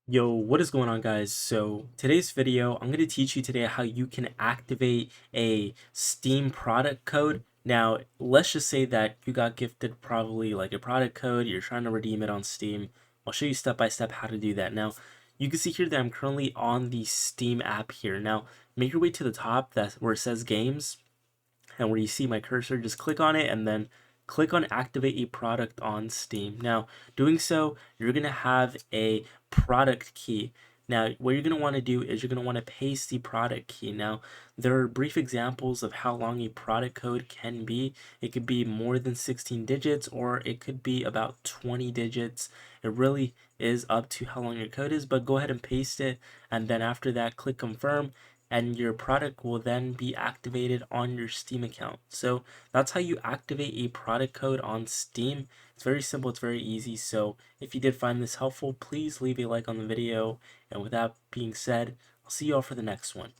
Yo, what is going on, guys? So today's video, I'm going to teach you today how you can activate a Steam product code. Now, let's just say that you got gifted probably like a product code, you're trying to redeem it on Steam. I'll show you step by step how to do that. Now, you can see here that I'm currently on the Steam app here. Now, make your way to the top, that's where it says games, and where you see my cursor, just click on it and then click on activate a product on Steam. Now, doing so, you're going to have a product key. Now, what you're going to want to do is you're going to want to paste the product key. Now, there are brief examples of how long a product code can be. It could be more than 16 digits or it could be about 20 digits. It really is up to how long your code is, but go ahead and paste it. And then after that, click confirm and your product will then be activated on your Steam account. So that's how you activate a product code on Steam. It's very simple, it's very easy. So if you did find this helpful, please leave a like on the video. And with that being said, I'll see you all for the next one.